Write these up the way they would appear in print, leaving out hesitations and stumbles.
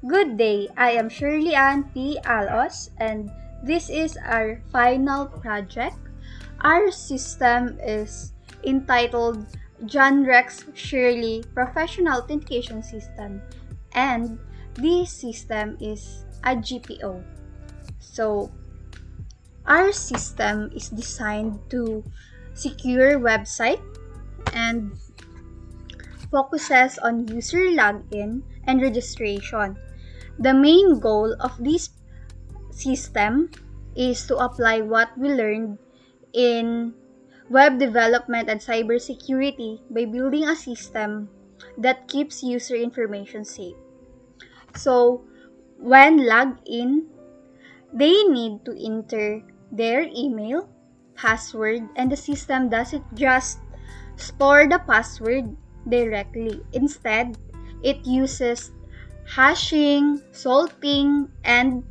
Good day, I am Shirley P. Alos and this is our final project. Our system is entitled Jhanrex Shirley Professional Authentication System and this system is a GPO. So, our system is designed to secure website and focuses on user login and registration. The main goal of this system is to apply what we learned in web development and cybersecurity by building a system that keeps user information safe. So, when logged in, they need to enter their email, password, and the system doesn't just store the password directly. Instead, it uses hashing, salting, and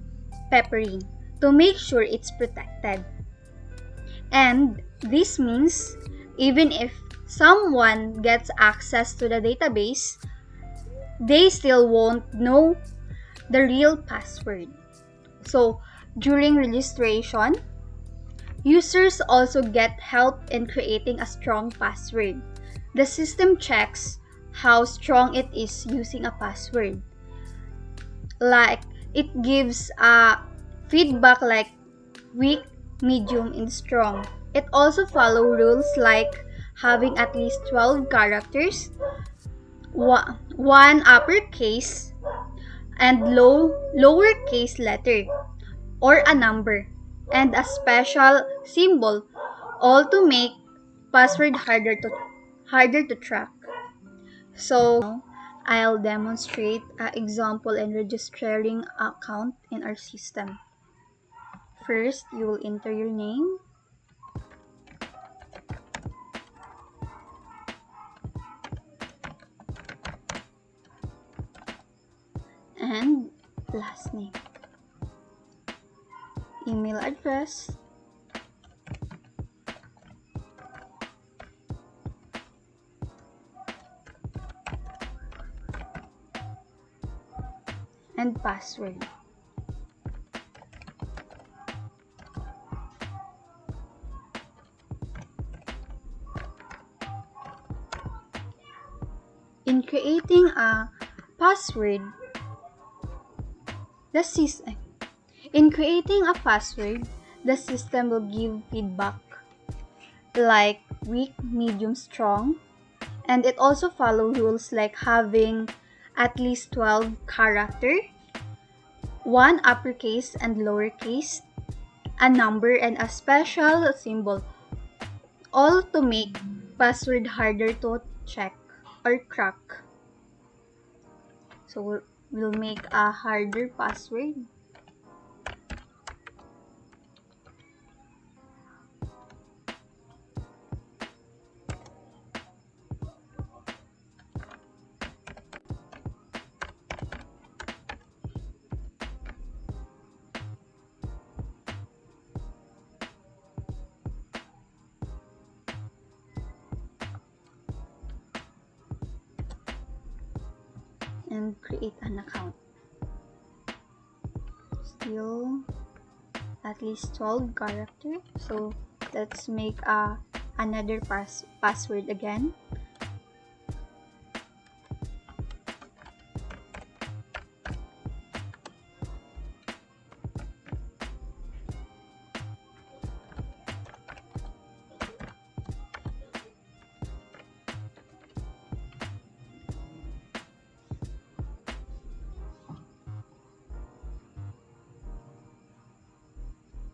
peppering to make sure it's protected. And this means even if someone gets access to the database, they still won't know the real password. So, during registration, users also get help in creating a strong password. The system checks how strong it is using a password. Like, it gives a feedback like weak, medium, and strong. It also follows rules like having at least 12 characters, one uppercase, and lowercase letter, or a number, and a special symbol, all to make password harder to track. So I'll demonstrate an example in registering account in our system. First, you will enter your name, and last name, email address, and password. In creating a password, the system will give feedback like weak, medium, strong, and it also follows rules like having at least 12 character, one uppercase and lowercase, a number, and a special symbol, all to make password harder to check or crack. So we'll make a harder password. And create an account. Still at least 12 characters. So let's make another password again.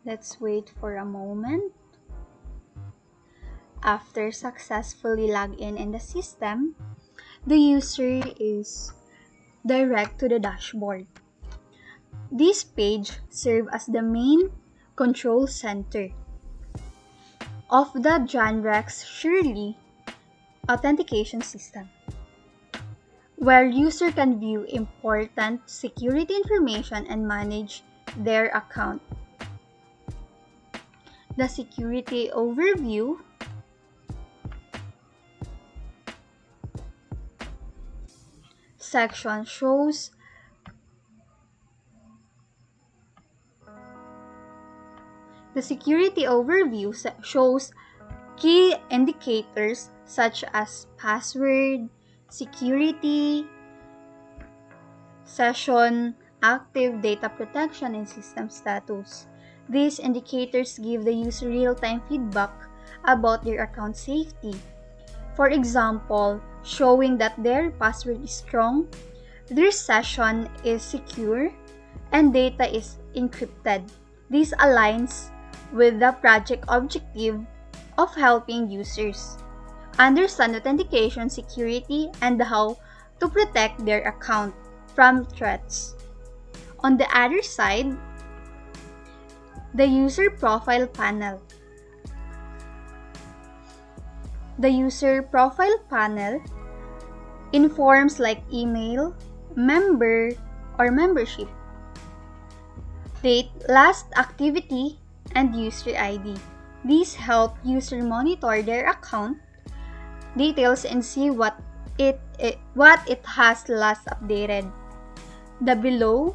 Let's wait for a moment. After successfully logging in the system, the user is directed to the dashboard. This page serves as the main control center of the Jhanrex Shirley authentication system, where user can view important security information and manage their account. The security overview section shows The security overview shows key indicators such as password, security, session, active data protection, and system status. These indicators give the user real-time feedback about their account safety. For example, showing that their password is strong, their session is secure, and data is encrypted. This aligns with the project objective of helping users understand authentication, security, and how to protect their account from threats. On the other side, the user profile panel. The user profile panel informs like email, member, or membership, date, last activity, and user ID. These help user monitor their account details and see what it has last updated. The below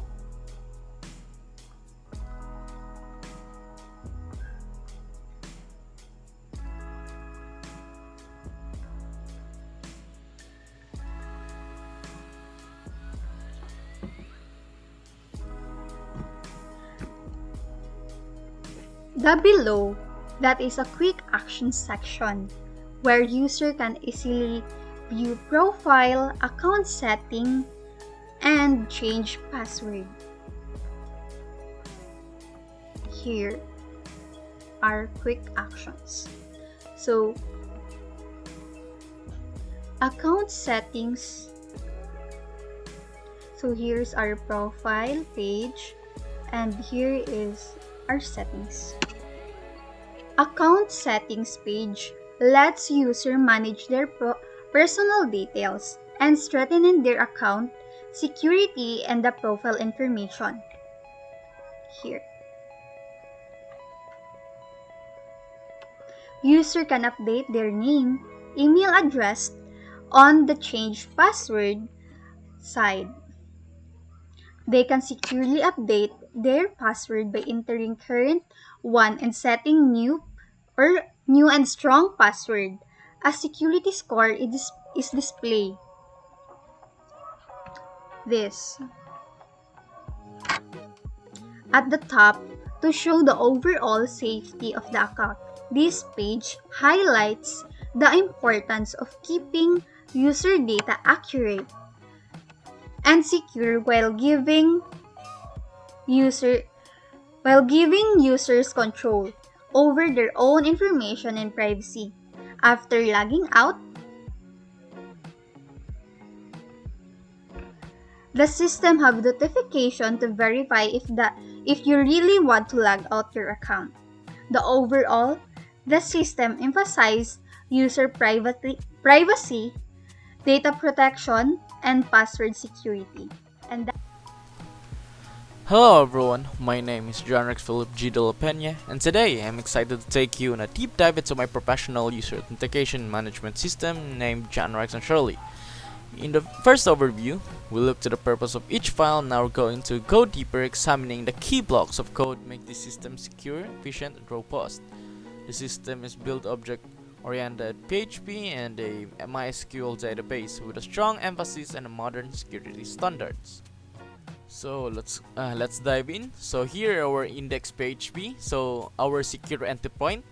that is a quick action section where user can easily view profile, account setting, and change password. Here are quick actions. So, account settings. So here's our profile page, and here is our settings. Account settings page lets user manage their personal details and strengthen their account security and the profile information. Here. User can update their name, email address on the change password side. They can securely update their password by entering current one and setting new and strong password. A security score is displayed. This at the top to show the overall safety of the account. This page highlights the importance of keeping user data accurate and secure while giving users control over their own information and privacy. After logging out, the system have notification to verify if you really want to log out your account. The system emphasizes user privacy, data protection, and password security. Hello everyone, my name is Jhanrex Philip G. De La Peña, and today I'm excited to take you on a deep dive into my professional user authentication management system named Jhanrex and Shirley. In the first overview, we look to the purpose of each file. Now we're going to go deeper, examining the key blocks of code make this system secure, efficient, and robust. The system is built object-oriented PHP and a MySQL database with a strong emphasis on modern security standards. So let's dive in. So here our index PHP, so our secure entry point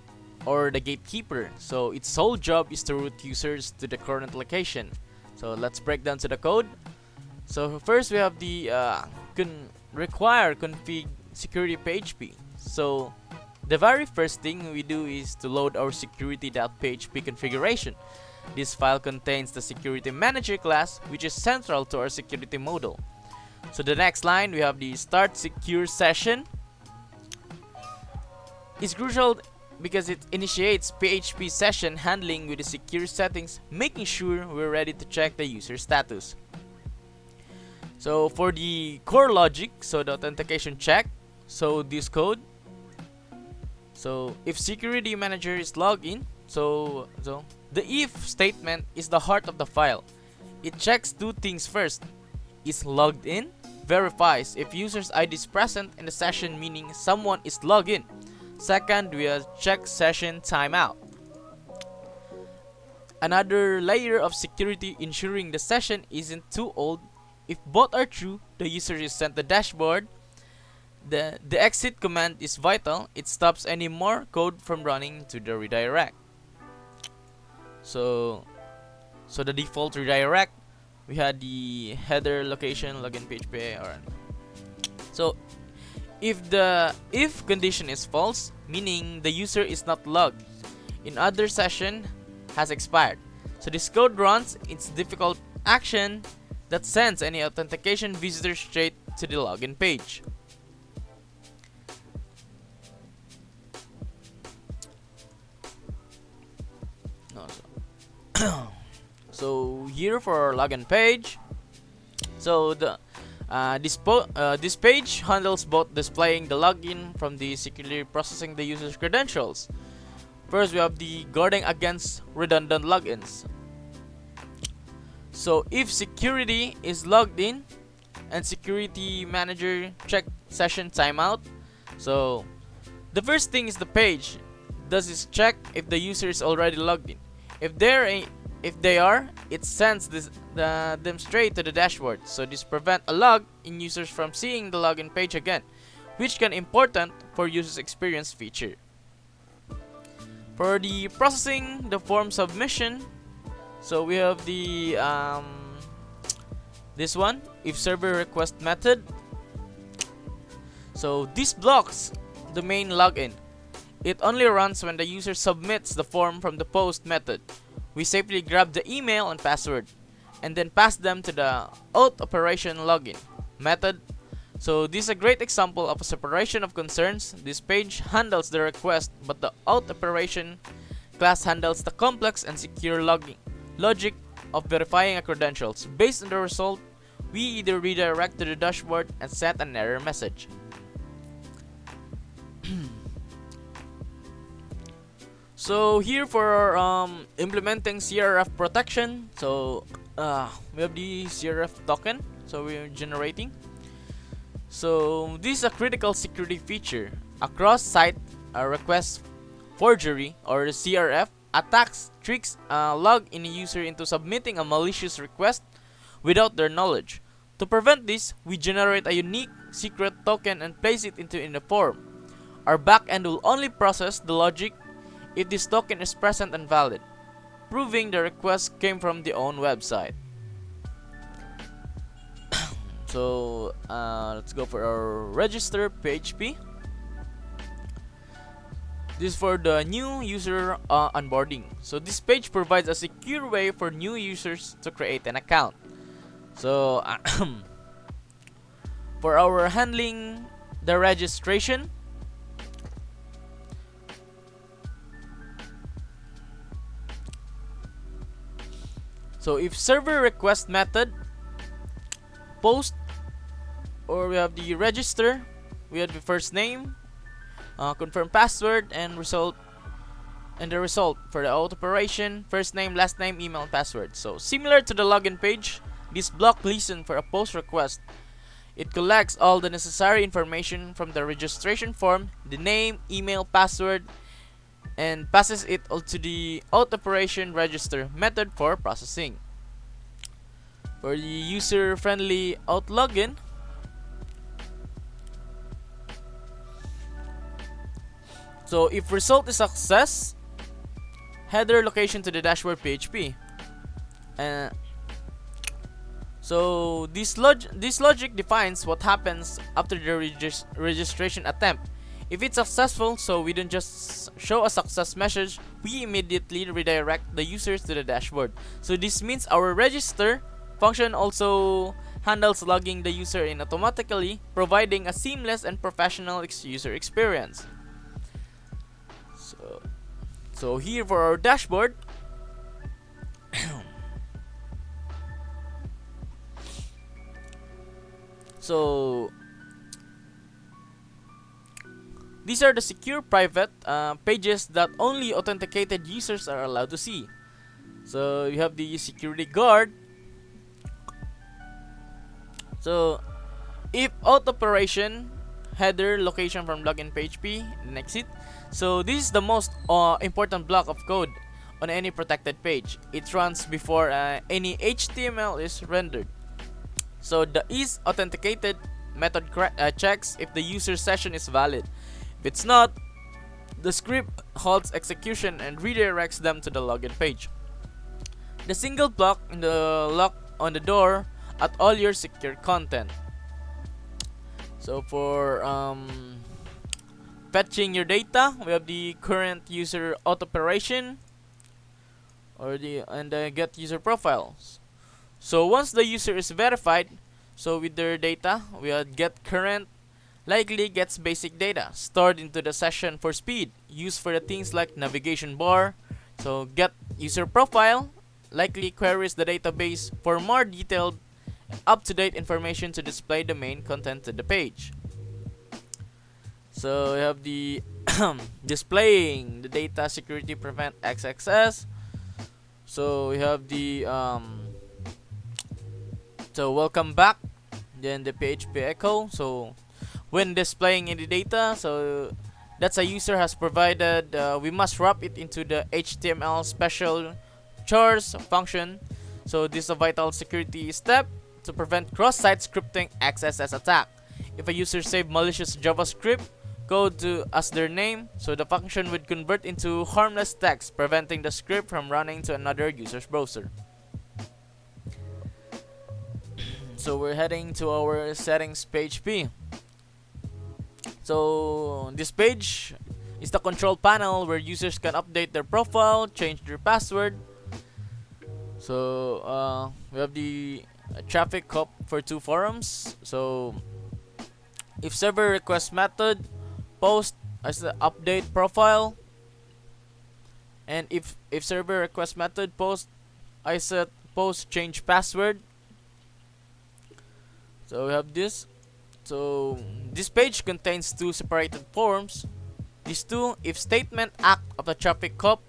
or the gatekeeper. So its sole job is to route users to the current location. So let's break down to the code. So first we have the require config security PHP. So the very first thing we do is to load our security.php configuration. This file contains the security manager class, which is central to our security module. So the next line, we have the start secure session. It's crucial because it initiates PHP session handling with the secure settings, making sure we're ready to check the user status. So for the core logic, so the authentication check, so this code. So if security manager is logged in, so the if statement is the heart of the file. It checks two things first. Is logged in, verifies if user's ID is present in the session, meaning someone is logged in. Second, we have check session timeout. Another layer of security ensuring the session isn't too old. If both are true, the user is sent the dashboard. The exit command is vital. It stops any more code from running to the redirect. So the default redirect, we had the header location login PHP or so if the if condition is false, meaning the user is not logged in other session has expired. So this code runs its difficult action that sends any authentication visitor straight to the login page. No, so here for our login page. So this page handles both displaying the login from the securely processing the user's credentials. First, we have the guarding against redundant logins. So if security is logged in and security manager check session timeout, so the first thing is the page does is check if the user is already logged in. If they are, it sends them straight to the dashboard. So this prevents a log in users from seeing the login page again, which can important for users experience feature. For the processing the form submission, so we have the this one, if server request method. So this blocks the main login. It only runs when the user submits the form from the post method. We safely grab the email and password and then pass them to the auth operation login method. So this is a great example of a separation of concerns. This page handles the request, but the auth operation class handles the complex and secure logic of verifying a credentials. Based on the result, we either redirect to the dashboard and set an error message. So here for implementing CSRF protection, so we have the CSRF token, so we're generating. So this is a critical security feature. A cross-site request forgery or CSRF attacks tricks log in a user into submitting a malicious request without their knowledge. To prevent this, we generate a unique secret token and place it in the form. Our backend will only process the logic if this token is present and valid, proving the request came from the own website. So let's go for our register PHP. This is for the new user onboarding. So this page provides a secure way for new users to create an account. So for our handling the registration, so if server request method post, or we have the register, we have the first name, confirm password, and result, and the result for the auth operation, first name, last name, email, password. So similar to the login page, this block listens for a post request. It collects all the necessary information from the registration form, the name, email, password, and passes it all to the auth operation register method for processing. For the user-friendly auth login, so if result is success, header location to the dashboard PHP. So this logic defines what happens after the registration attempt. If it's successful, so we don't just show a success message, we immediately redirect the users to the dashboard. So this means our register function also handles logging the user in automatically, providing a seamless and professional user experience. So here for our dashboard, so these are the secure private pages that only authenticated users are allowed to see. So you have the security guard. So if auth operation header location from login PHP, and exit. So this is the most important block of code on any protected page. It runs before any HTML is rendered. So the is authenticated method checks if the user session is valid. If it's not, the script halts execution and redirects them to the login page. The single block in the lock on the door at all your secure content. So for fetching your data, we have the current user auto operation or the get user profiles. So once the user is verified, so with their data, we have get current likely gets basic data stored into the session for speed, used for the things like navigation bar. So get user profile likely queries the database for more detailed up-to-date information to display the main content of the page. So we have the displaying the data security prevent XXS. So we have the so welcome back, then the PHP echo. So when displaying any data, so that's a user has provided, we must wrap it into the HTML special chars function. So this is a vital security step to prevent cross-site scripting XSS attack. If a user save malicious JavaScript code to as their name, so the function would convert into harmless text, preventing the script from running to another user's browser. So we're heading to our settings PHP. So this page is the control panel where users can update their profile, change their password. So we have the traffic cop for two forums. So if server request method post as the update profile, and if server request method post I set post change password. So we have this. So this page contains two separated forms. These two if statement act of the traffic cop,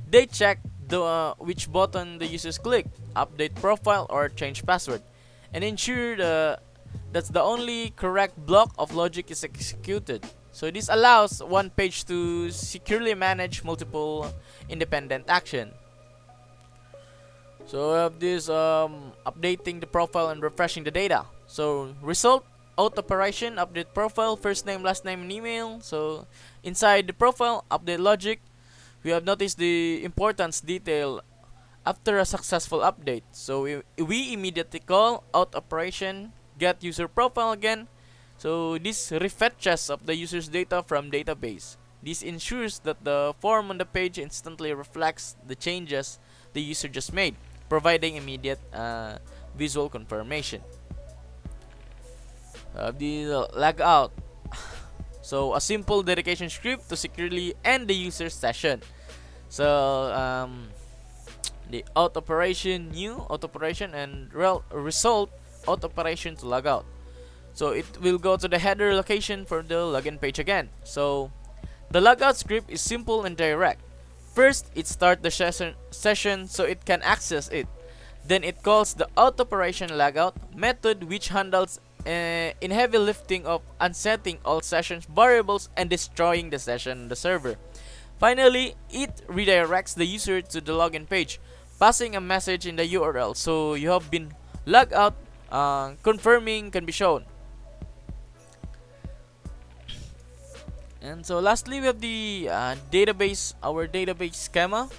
they check the which button the users click, update profile or change password, and ensure that's the only correct block of logic is executed. So this allows one page to securely manage multiple independent action. So we have this updating the profile and refreshing the data. So result auto operation update profile first name last name and email. So inside the profile update logic, we have noticed the importance detail after a successful update. So we immediately call out operation get user profile again. So this refetches of the user's data from database. This ensures that the form on the page instantly reflects the changes the user just made, providing immediate visual confirmation. The lag out. So a simple dedication script to securely end the user's session. So the out operation new out operation and result out operation to log out. So it will go to the header location for the login page again. So the logout script is simple and direct. First, it starts the session so it can access it. Then it calls the out operation logout method, which handles in heavy lifting of unsetting all sessions variables and destroying the session on the server. Finally, it redirects the user to the login page, passing a message in the URL so you have been logged out, confirming can be shown. And so lastly, we have the our database schema.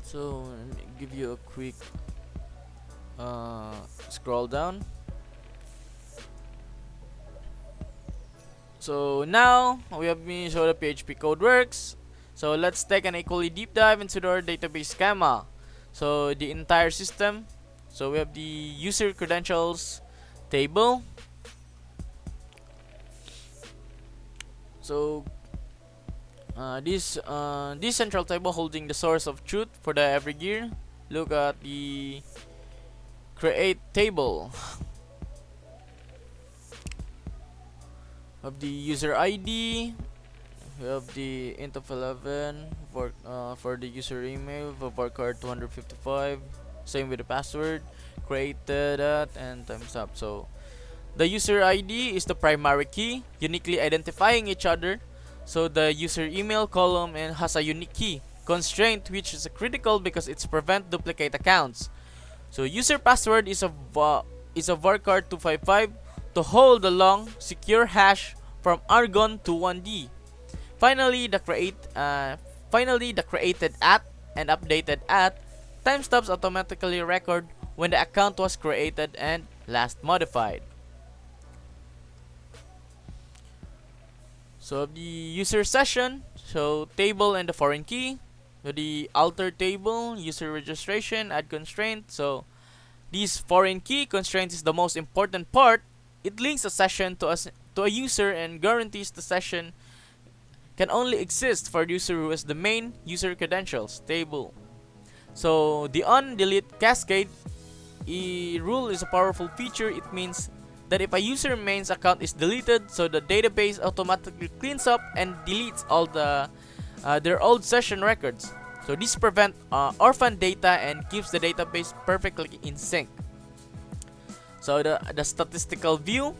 So let me give you a quick scroll down. So now we have been shown the PHP code works. So let's take an equally deep dive into our database schema. So the entire system. So we have the user credentials table. So this central table holding the source of truth for the every gear. Look at the create table of the user ID. We have the int of 11 for the user email for card 255. Same with the password. Created that and times up. So The user ID is the primary key, uniquely identifying each other. So the user email column and has a unique key constraint, which is critical because it's prevent duplicate accounts. So user password is a varchar 255 to hold the long secure hash from argon to 1D. Finally, the created at and updated at timestamps automatically record when the account was created and last modified. So the user session, so table and the foreign key, the alter table, user registration, add constraint. So this foreign key constraint is the most important part. It links a session to a user and guarantees the session can only exist for the user who has the main user credentials table. So the on-delete cascade rule is a powerful feature. It means that if a user main's account is deleted, so the database automatically cleans up and deletes all their old session records. So this prevents orphan data and keeps the database perfectly in sync. So the statistical view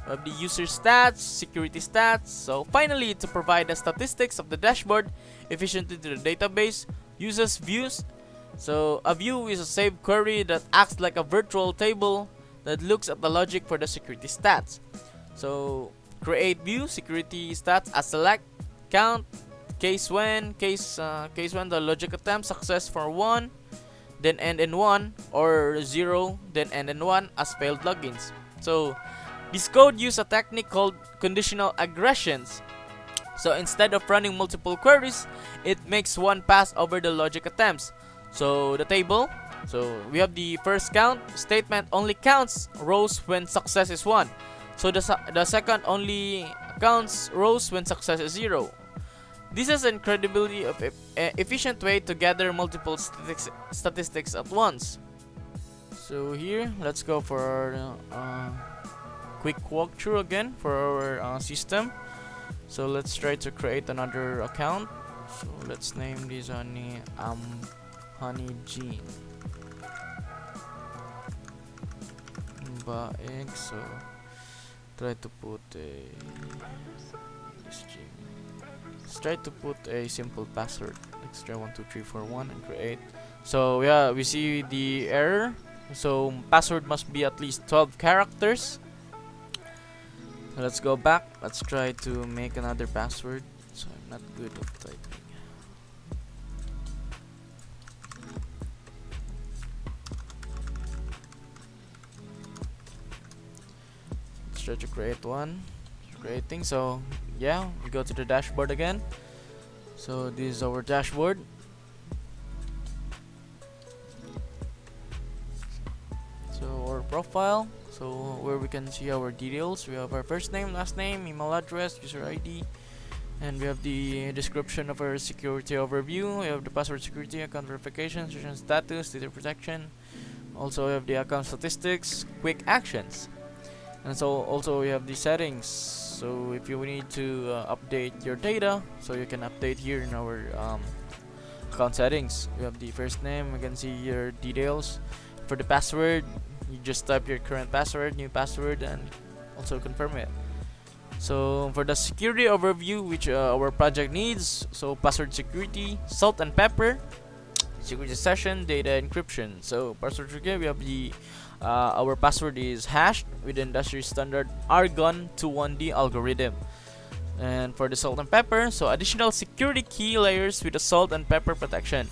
of the user stats, security stats. So finally, to provide the statistics of the dashboard efficiently to the database, uses views. So a view is a saved query that acts like a virtual table that looks at the logic for the security stats. So create view security stats as select, count, case when the logic attempt success for 1, then end in 1, or 0, then end in 1 as failed logins. So this code uses a technique called conditional aggressions. So instead of running multiple queries, it makes one pass over the logic attempts. So the table, so we have the first count statement only counts rows when success is 1. So the second only counts rows when success is 0. This is an incredibly efficient way to gather multiple statistics at once. So here, let's go for our quick walkthrough again for our system. So let's try to create another account. So let's name this Honey Jean. So try to put let's try to put a simple password. Let's try 12341 and create. So yeah, we see the error. So password must be at least 12 characters. So let's go back. Let's try to make another password. So I'm not good at typing. Let's try to create one. Creating. So yeah, we go to the dashboard again. So this is our dashboard. So our profile, so where we can see our details. We have our first name, last name, email address, user ID, and we have the description of our security overview. We have the password security, account verification, session status, data protection. Also we have the account statistics, quick actions, and so also we have the settings. So if you need to update your data, so you can update here in our account settings. We have the first name, we can see your details. For the password, you just type your current password, new password, and also confirm it. So for the security overview, which our project needs, so password security, salt and pepper, security session, data encryption. So password security, we have the our password is hashed with the industry standard argon to 1D algorithm. And for the salt and pepper, so additional security key layers with the salt and pepper protection.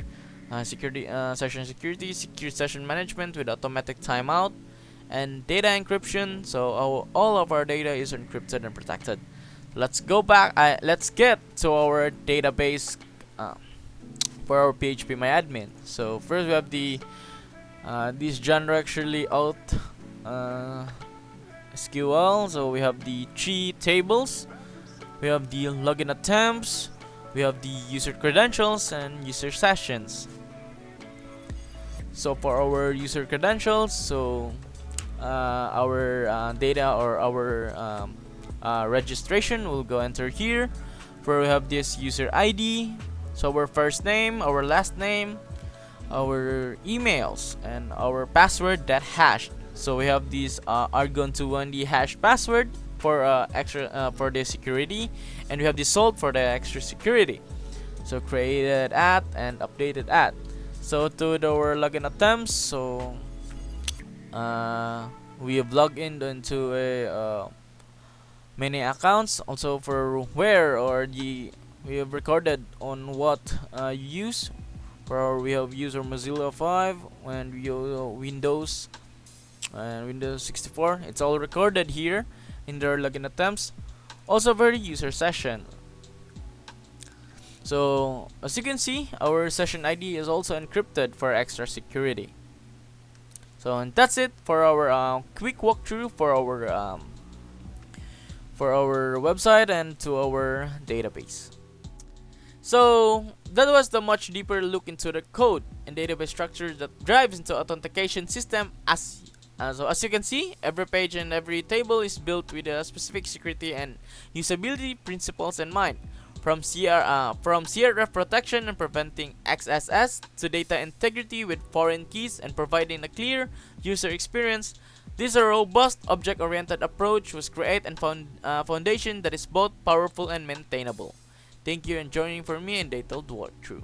Security session security, secure session management with automatic timeout, and data encryption. So all of our data is encrypted and protected. Let's go back. Let's get to our database for our PHP MyAdmin. So first we have the this Jhanrex Shirley out SQL. So we have the 3 tables. We have the login attempts. We have the user credentials and user sessions. So for our user credentials, so our data or our registration will go enter here, where we have this user ID. So our first name, our last name, our emails, and our password that hashed. So we have this argon21d hash password for extra for the security, and we have the salt for the extra security. So created at and updated at. So to our login attempts, so we have logged into a many accounts. Also for where or the we have recorded on what use. For we have user Mozilla 5 and we Windows and Windows 64. It's all recorded here in their login attempts. Also for the user session. So as you can see, our session ID is also encrypted for extra security. So and that's it for our quick walkthrough for our website and to our database. So that was the much deeper look into the code and database structure that drives into authentication system. As you can see, every page and every table is built with a specific security and usability principles in mind. From CSRF protection and preventing XSS to data integrity with foreign keys and providing a clear user experience, this robust object-oriented approach was create and foundation that is both powerful and maintainable. Thank you and joining for me in detailed walkthrough.